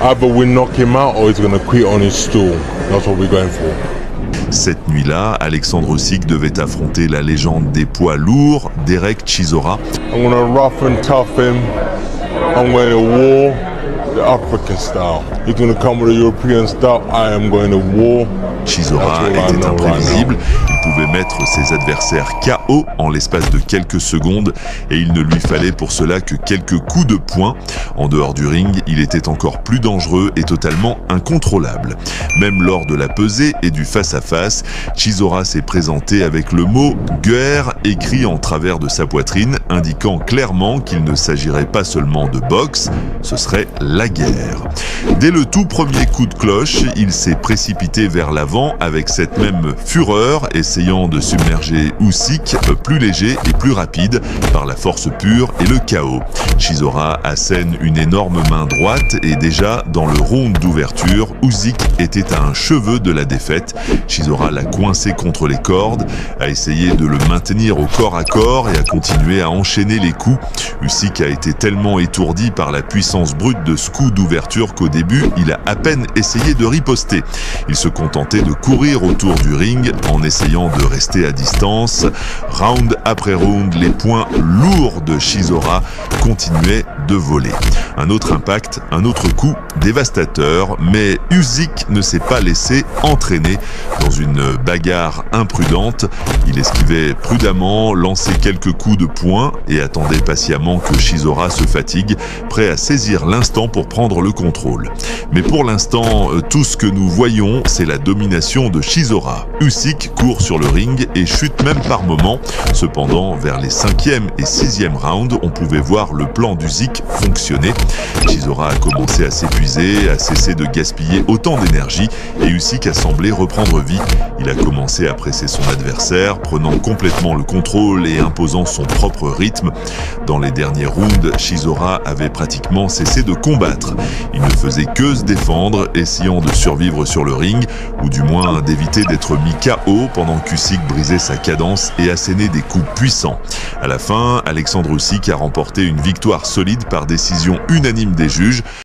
Either we knock him out or he's going to quit on his stool. That's what we're going for. Cette nuit-là, Alexandre Usyk devait affronter la légende des poids lourds, Derek Chisora. I'm going to rough and tough him. I'm going to war the African style. He's going to come with a European style. I am going to war. Chisora était imprévisible, il pouvait mettre ses adversaires KO en l'espace de quelques secondes et il ne lui fallait pour cela que quelques coups de poing. En dehors du ring, il était encore plus dangereux et totalement incontrôlable. Même lors de la pesée et du face-à-face, Chisora s'est présenté avec le mot « guerre » écrit en travers de sa poitrine, indiquant clairement qu'il ne s'agirait pas seulement de boxe, ce serait la guerre. Dès le tout premier coup de cloche, il s'est précipité vers l'avant avec cette même fureur, essayant de submerger Usyk, plus léger et plus rapide, par la force pure et le chaos. Chisora assène une énorme main droite et déjà dans le round d'ouverture, Usyk était à un cheveu de la défaite. Chisora l'a coincé contre les cordes, a essayé de le maintenir au corps à corps et a continué à enchaîner les coups. Usyk a été tellement étourdi par la puissance brute de ce coup d'ouverture qu'au début, il a à peine essayé de riposter. Il se contentait de courir autour du ring en essayant de rester à distance. Round après round, les poings lourds de Chisora continuaient de voler. Un autre impact, un autre coup dévastateur, mais Usyk ne s'est pas laissé entraîner dans une bagarre imprudente. Il esquivait prudemment, lançait quelques coups de poing et attendait patiemment que Chisora se fatigue, prêt à saisir l'instant pour prendre le contrôle. Mais pour l'instant, tout ce que nous voyons, c'est la domination de Chisora. Usyk court sur le ring et chute même par moments. Cependant, vers les 5e et 6e rounds, on pouvait voir le plan d'Usyk fonctionner. Chisora a commencé à s'épuiser, a cessé de gaspiller autant d'énergie et Usyk a semblé reprendre vie. Il a commencé à presser son adversaire, prenant complètement le contrôle et imposant son propre rythme. Dans les derniers rounds, Chisora avait pratiquement cessé de combattre. Il ne faisait que se défendre, essayant de survivre sur le ring, ou du moins d'éviter d'être mis KO pendant qu'Usyk brisait sa cadence et assénait des coups puissants. À la fin, Alexandre Usyk a remporté une victoire solide par décision unanime des juges.